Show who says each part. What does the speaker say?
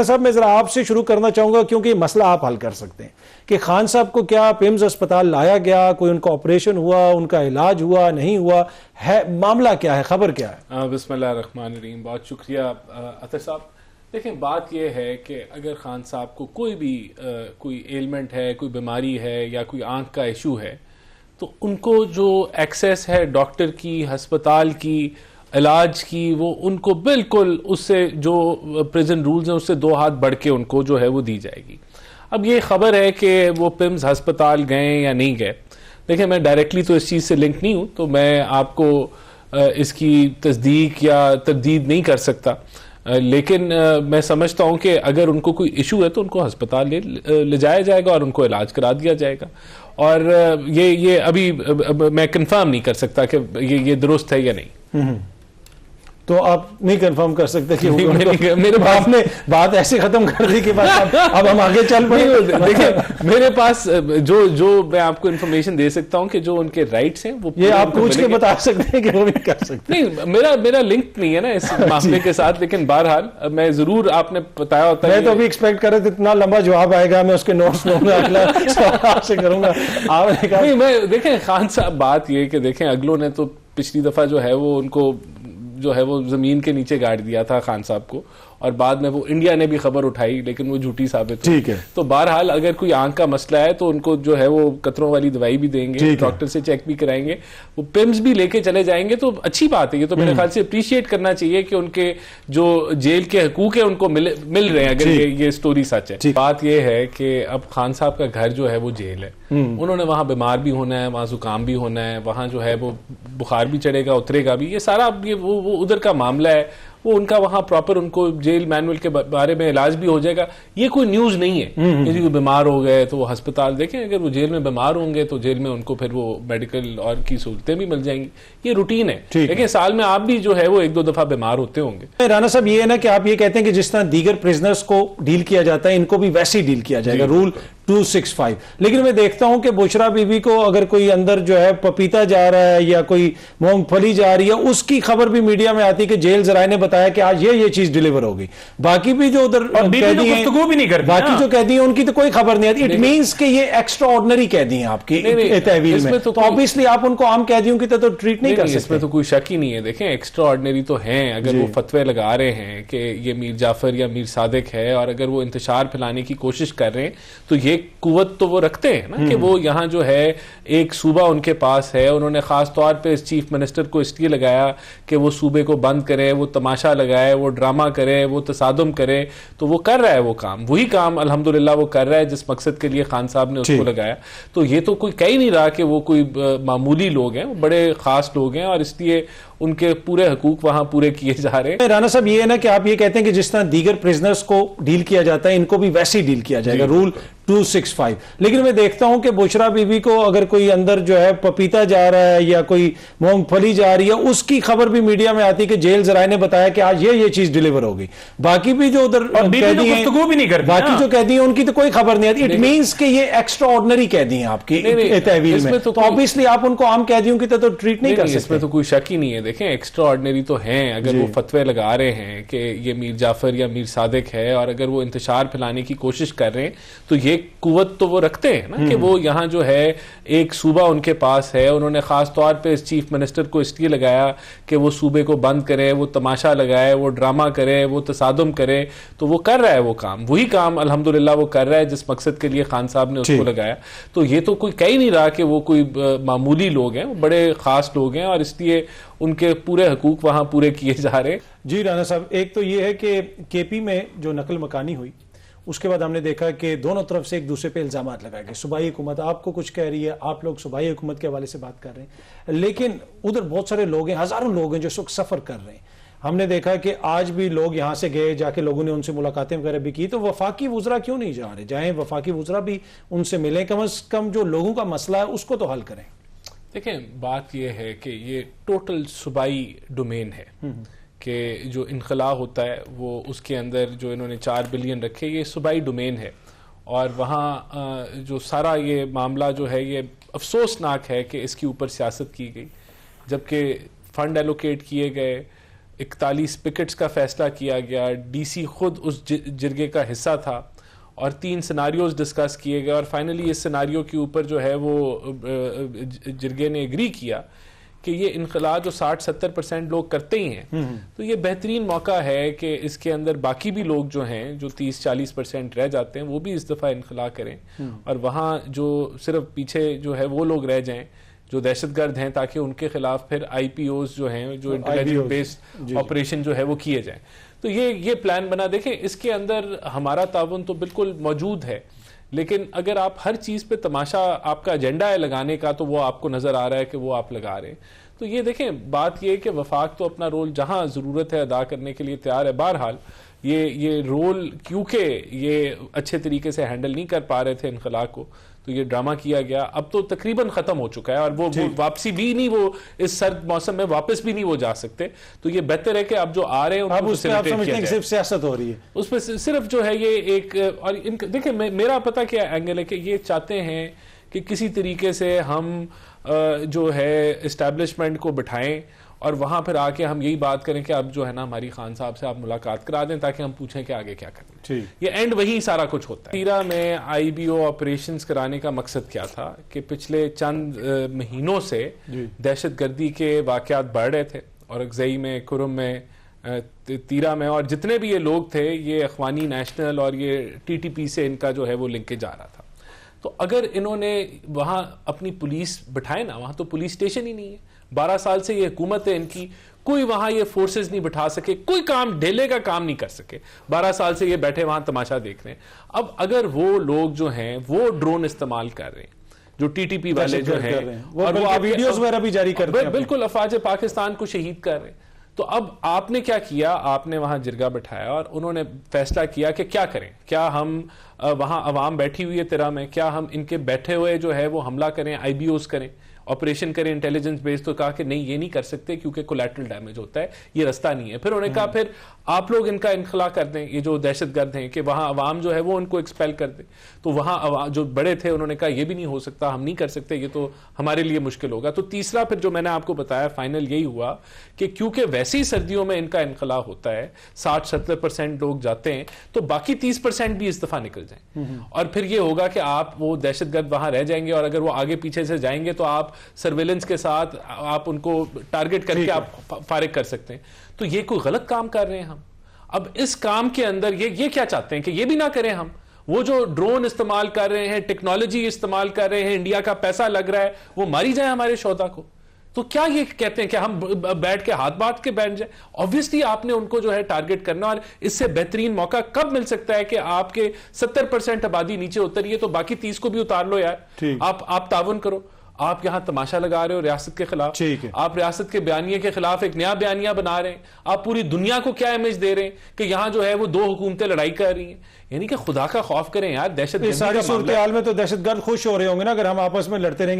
Speaker 1: رانا صاحب میں ذرا آپ سے شروع کرنا چاہوں گا کیونکہ یہ مسئلہ آپ حل کر سکتے ہیں کہ خان صاحب کو کیا پیمز اسپتال لایا گیا, کوئی ان کا آپریشن ہوا, ان کا علاج ہوا نہیں ہوا ہے, معاملہ کیا ہے, خبر کیا ہے؟
Speaker 2: بسم اللہ الرحمن الرحیم. بہت شکریہ عطر صاحب. دیکھیں بات یہ ہے کہ اگر خان صاحب کو کوئی بھی کوئی ایلمنٹ ہے, کوئی بیماری ہے یا کوئی آنکھ کا ایشو ہے تو ان کو جو ایکسیس ہے ڈاکٹر کی, ہسپتال کی, علاج کی, وہ ان کو بالکل اس سے جو پریزنٹ رولز ہیں اس سے 2 ہاتھ بڑھ کے ان کو جو ہے وہ دی جائے گی. اب یہ خبر ہے کہ وہ پمز ہسپتال گئے یا نہیں گئے, دیکھیں میں ڈائریکٹلی تو اس چیز سے لنک نہیں ہوں تو میں آپ کو اس کی تصدیق یا تردید نہیں کر سکتا, لیکن میں سمجھتا ہوں کہ اگر ان کو کوئی ایشو ہے تو ان کو ہسپتال لے جایا جائے گا اور ان کو علاج کرا دیا جائے گا. اور یہ ابھی میں کنفرم نہیں کر سکتا کہ یہ درست ہے یا نہیں.
Speaker 1: تو آپ نہیں کنفرم کر سکتے کہ میرے باپ نے بات ایسے ختم کر دی کہ اب ہم آگے چل پڑیں.
Speaker 2: دیکھیں میرے پاس جو میں آپ کو انفارمیشن دے سکتا ہوں کہ جو ان کے رائٹس ہیں وہ
Speaker 1: یہ آپ پوچھ کے بتا سکتے ہیں کہ وہ نہیں کر سکتے.
Speaker 2: نہیں, میرا لنک نہیں ہے نا اس معاملے کے ساتھ, لیکن بہرحال میں ضرور آپ نے بتایا ہوتا ہے.
Speaker 1: میں تو ابھی ایکسپیکٹ کر رہا تھا اتنا لمبا جواب آئے گا, میں اس کے نوٹس آپ سے کروں گا.
Speaker 2: نہیں میں دیکھیں خان صاحب بات یہ کہ دیکھیں اگلوں نے تو پچھلی دفعہ جو ہے وہ ان کو جو ہے وہ زمین کے نیچے گاڑ دیا تھا خان صاحب کو, اور بعد میں وہ انڈیا نے بھی خبر اٹھائی لیکن وہ جھوٹی ثابت ہوئی. تو بہرحال اگر کوئی آنکھ کا مسئلہ ہے تو ان کو جو ہے وہ قطروں والی دوائی بھی دیں گے, ڈاکٹر سے چیک بھی کرائیں گے, وہ پمز بھی لے کے چلے جائیں گے. تو اچھی بات ہے, یہ تو میرے خیال سے اپریشیٹ کرنا چاہیے کہ ان کے جو جیل کے حقوق ہیں ان کو مل رہے ہیں اگر یہ سٹوری سچ ہے. بات یہ ہے کہ اب خان صاحب کا گھر جو ہے وہ جیل ہے, انہوں نے وہاں بیمار بھی ہونا ہے, وہاں زکام بھی ہونا ہے, وہاں جو ہے وہ بخار بھی چڑھے گا, اترے گا بھی, یہ سارا وہ ادھر کا معاملہ ہے. وہ ان کا وہاں پراپر ان کو جیل مینول کے بارے میں علاج بھی ہو جائے گا. یہ کوئی نیوز نہیں ہے کہ کوئی بیمار ہو گئے تو وہ ہسپتال. دیکھیں اگر وہ جیل میں بیمار ہوں گے تو جیل میں ان کو پھر وہ میڈیکل اور کی سہولتیں بھی مل جائیں گی. یہ روٹین ہے. دیکھیں سال میں آپ بھی جو ہے وہ 1-2 دفعہ بیمار ہوتے ہوں گے.
Speaker 1: رانا صاحب یہ ہے نا کہ آپ یہ کہتے ہیں کہ جس طرح دیگر پریزنرز کو ڈیل کیا جاتا ہے ان کو بھی ویسے ہی ڈیل کیا جائے گا, رول 265. لیکن میں دیکھتا ہوں کہ بشرا بی بی کو اگر کوئی اندر جو ہے پپیتا جا رہا ہے یا کوئی مونگ پھلی جا رہی ہے, اس کی خبر بھی میڈیا میں آتی ہے کہ جیل ذرائع نے بتایا کہ آج یہ چیز ڈیلیور ہوگی. باقی بھی جو ادھر
Speaker 3: گفتگو بھی نہیں کرتی,
Speaker 1: باقی جو قیدی ہیں ان کی تو کوئی خبر نہیں آتی. اٹ مینس کہ یہ ایکسٹرا آرڈنری قیدی ہیں آپ کی تحویل میں, تو obviously آپ ان کو عام قیدیوں کی طرح ٹریٹ نہیں کر سکتے.
Speaker 2: اس میں تو کوئی شک ہی نہیں ہے. دیکھیں ایکسٹرا آرڈنری تو ہیں, اگر وہ فتوے لگا رہے ہیں کہ یہ میر جعفر یا میر صادق ہے اور اگر وہ انتشار پھیلانے کی کوشش کر رہے ہیں تو یہ قوت تو وہ رکھتے ہیں نا کہ وہ یہاں جو ہے ایک صوبہ ان کے پاس ہے. انہوں نے خاص طور پہ چیف منسٹر کو اس لیے لگایا کہ وہ صوبے کو بند کرے, وہ تماشا لگائے, وہ ڈرامہ کرے, وہ تصادم کرے. تو وہ کر رہا ہے وہ کام, وہی کام الحمدللہ وہ کر رہا ہے جس مقصد کے لیے خان صاحب نے اس کو لگایا. تو یہ تو کوئی کہہ ہی نہیں رہا کہ وہ کوئی معمولی لوگ ہیں, وہ بڑے خاص لوگ ہیں اور اس لیے ان کے پورے حقوق وہاں پورے کیے جا رہے ہیں.
Speaker 1: رانا صاحب یہ ہے نا کہ آپ یہ کہتے ہیں کہ جس طرح دیگر پریزنرز کو ڈیل کیا جاتا ہے ان کو بھی ویسے ہی ڈیل کیا جائے گا, رول 265. لیکن میں دیکھتا ہوں کہ بشرا بی بی کو اگر کوئی اندر جو ہے پپیتا جا رہا ہے یا کوئی مونگ پھلی جا رہی ہے, اس کی خبر بھی میڈیا میں آتی ہے کہ جیل ذرائع نے بتایا کہ آج یہ چیز ڈیلیور ہوگی. باقی بھی جو ادھر
Speaker 3: گفتگو بھی نہیں کرتی,
Speaker 1: باقی جو قیدی ہیں ان کی تو کوئی خبر نہیں آتی. اٹ مینس کہ یہ ایکسٹرا آرڈنری قیدی ہیں آپ کی تحویل میں, تو obviously آپ ان کو عام قیدیوں کی طرح ٹریٹ نہیں کر سکتے.
Speaker 2: اس میں تو کوئی شک ہی نہیں ہے. دیکھیں ایکسٹرا آرڈنری تو ہیں, اگر وہ فتوے لگا رہے ہیں کہ یہ میر جعفر یا میر صادق ہے اور اگر وہ انتشار پھیلانے کی کوشش کر رہے ہیں تو یہ قوت تو وہ رکھتے ہیں نا کہ وہ یہاں جو ہے ایک صوبہ ان کے پاس ہے. انہوں نے خاص طور پہ چیف منسٹر کو اس لیے لگایا کہ وہ صوبے کو بند کرے, وہ تماشا لگائے, وہ ڈرامہ کرے, وہ تصادم کرے. تو وہ کر رہا ہے وہ کام, وہی کام الحمدللہ وہ کر رہا ہے جس مقصد کے لیے خان صاحب نے اس کو لگایا. تو یہ تو کوئی کہہ ہی نہیں رہا کہ وہ کوئی معمولی لوگ ہیں, وہ بڑے خاص لوگ ہیں اور اس لیے ان کے پورے حقوق وہاں پورے کیے جا رہے.
Speaker 1: جی رانا صاحب, ایک تو یہ ہے کہ کے پی میں جو نقل مکانی ہوئی اس کے بعد ہم نے دیکھا کہ دونوں طرف سے ایک دوسرے پہ الزامات لگائے گئے. صوبائی حکومت آپ کو کچھ کہہ رہی ہے, آپ لوگ صوبائی حکومت کے حوالے سے بات کر رہے ہیں, لیکن ادھر بہت سارے لوگ ہیں, ہزاروں لوگ ہیں جو اس وقت سفر کر رہے ہیں. ہم نے دیکھا کہ آج بھی لوگ یہاں سے گئے, جا کے لوگوں نے ان سے ملاقاتیں وغیرہ بھی کی. تو وفاقی وزراء کیوں نہیں جا رہے؟ جائیں وفاقی وزراء بھی ان سے ملیں, کم از کم جو لوگوں کا مسئلہ ہے اس کو تو حل کریں.
Speaker 2: دیکھیں بات یہ ہے کہ یہ ٹوٹل صوبائی ڈومین ہے کہ جو انخلا ہوتا ہے وہ اس کے اندر جو انہوں نے 4 بلین رکھے, یہ صوبائی ڈومین ہے. اور وہاں جو سارا یہ معاملہ جو ہے یہ افسوسناک ہے کہ اس کے اوپر سیاست کی گئی, جبکہ فنڈ ایلوکیٹ کیے گئے, 41 پکٹس کا فیصلہ کیا گیا. ڈی سی خود اس جرگے کا حصہ تھا اور 3 سیناریوز ڈسکس کیے گئے اور فائنلی اس سیناریو کے اوپر جو ہے وہ جرگے نے ایگری کیا کہ یہ انخلا جو 60-70% لوگ کرتے ہی ہیں تو یہ بہترین موقع ہے کہ اس کے اندر باقی بھی لوگ جو ہیں جو 30-40% رہ جاتے ہیں وہ بھی اس دفعہ انخلا کریں اور وہاں جو صرف پیچھے جو ہے وہ لوگ رہ جائیں جو دہشت گرد ہیں تاکہ ان کے خلاف پھر آئی پی اوز جو ہیں جو انٹیلیجنس بیسڈ آپریشن جو ہے وہ کیے جائیں. تو یہ پلان بنا. دیکھیں اس کے اندر ہمارا تعاون تو بالکل موجود ہے لیکن اگر آپ ہر چیز پہ تماشا آپ کا ایجنڈا ہے لگانے کا تو وہ آپ کو نظر آ رہا ہے کہ وہ آپ لگا رہے ہیں. تو یہ دیکھیں بات یہ ہے کہ وفاق تو اپنا رول جہاں ضرورت ہے ادا کرنے کے لیے تیار ہے. بہرحال یہ رول کیونکہ یہ اچھے طریقے سے ہینڈل نہیں کر پا رہے تھے انخلا کو تو یہ ڈرامہ کیا گیا. اب تو تقریباً ختم ہو چکا ہے اور وہ واپسی بھی نہیں, وہ اس سرد موسم میں واپس بھی نہیں وہ جا سکتے. تو یہ بہتر ہے کہ اب جو آ رہے ہیں
Speaker 1: اب اس پہ آپ سمجھتے ہیں کہ صرف سیاست ہو رہی ہے,
Speaker 2: اس پہ صرف جو ہے یہ ایک. اور دیکھیں میرا پتہ کیا اینگل ہے کہ یہ چاہتے ہیں کہ کسی طریقے سے ہم جو ہے اسٹیبلشمنٹ کو بٹھائیں اور وہاں پھر آ کے ہم یہی بات کریں کہ اب جو ہے نا ہماری خان صاحب سے آپ ملاقات کرا دیں تاکہ ہم پوچھیں کہ آگے کیا کریں. یہ اینڈ وہی سارا کچھ ہوتا ہے. تیرا میں آئی بی او آپریشنز کرانے کا مقصد کیا تھا کہ پچھلے چند مہینوں سے دہشت گردی کے واقعات بڑھ رہے تھے اور اگزئی میں, کرم میں, تیرا میں اور جتنے بھی یہ لوگ تھے یہ اخوانی نیشنل اور یہ ٹی ٹی پی سے ان کا جو ہے وہ لنک جا رہا تھا. تو اگر انہوں نے وہاں اپنی پولیس بٹھائے نا, وہاں تو پولیس اسٹیشن ہی نہیں ہے. 12 سال سے یہ حکومت ہے ان کی, کوئی وہاں یہ فورسز نہیں بٹھا سکے, کوئی کام ڈھیلے کا کام نہیں کر سکے. 12 سال سے یہ بیٹھے وہاں تماشا دیکھ رہے ہیں. اب اگر وہ لوگ جو ہیں وہ ڈرون استعمال کر رہے ہیں جو ٹی ٹی پی والے جو ہیں
Speaker 1: اور وہ ویڈیوز وغیرہ بھی جاری کرتے ہیں,
Speaker 2: بالکل افواج پاکستان کو شہید کر رہے ہیں. تو اب آپ نے کیا کیا, آپ نے وہاں جرگہ بٹھایا اور انہوں نے فیصلہ کیا کہ کیا کریں. کیا ہم وہاں عوام بیٹھی ہوئی ہے تیرا میں, کیا ہم ان کے بیٹھے ہوئے جو ہے وہ حملہ کریں, آئی بی اوز کریں, آپریشن کریں انٹیلیجنس بیس. تو کہا کہ نہیں یہ نہیں کر سکتے کیونکہ کولیٹرل ڈیمیج ہوتا ہے, یہ رستہ نہیں ہے. پھر انہوں نے کہا پھر آپ لوگ ان کا انخلا کر دیں, یہ جو دہشت گرد ہیں کہ وہاں عوام جو ہے وہ ان کو ایکسپیل کر دیں. تو وہاں جو بڑے تھے انہوں نے کہا یہ بھی نہیں ہو سکتا, ہم نہیں کر سکتے, یہ تو ہمارے لیے مشکل ہوگا. تو تیسرا پھر جو میں نے آپ کو بتایا فائنل یہی ہوا کہ کیونکہ ویسے ہی سردیوں میں ان کا انخلا ہوتا ہے, 60-70% لوگ جاتے ہیں, تو باقی 30% بھی اس دفعہ نکل جائیں. اور پھر یہ ہوگا کہ آپ وہ دہشت گرد وہاں رہ جائیں گے اور اگر وہ آگے پیچھے سے جائیں گے تو آپ سرویلنس کے ساتھ آپ ان کو ٹارگٹ کر کے آپ فارغ کر سکتے ہیں. تو یہ کوئی غلط کام کر رہے ہیں ہم. اب اس کام کے اندر یہ کیا چاہتے ہیں کہ یہ بھی نہ کریں ہم. وہ جو ڈرون استعمال کر رہے ہیں, ٹیکنالوجی استعمال کر رہے ہیں, انڈیا کا پیسہ لگ رہا ہے, وہ ماری جائیں ہمارے شہداء کو. تو کیا یہ کہتے ہیں کہ ہم بیٹھ کے ہاتھ بانٹ کے بیٹھ جائیں؟ آبویسلی آپ نے ان کو جو ہے ٹارگٹ کرنا. اور اس سے بہترین موقع کب مل سکتا ہے کہ آپ کے 70% آبادی نیچے اتری ہے تو باقی 30 کو بھی اتار لو یار. آپ تعاون کرو. آپ یہاں تماشا لگا رہے ہو ریاست کے خلاف, آپ ریاست کے بیانیے کے خلاف ایک نیا بیانیہ بنا رہے ہیں. آپ پوری دنیا کو کیا امیج دے رہے ہیں کہ یہاں جو ہے وہ 2 حکومتیں لڑائی کر رہی ہیں. یعنی کہ خدا کا خوف کریں یار. دہشت گردی
Speaker 1: ساری صورتحال میں تو دہشت گرد خوش ہو رہے ہوں گے نا اگر ہم آپس میں لڑتے رہیں گے.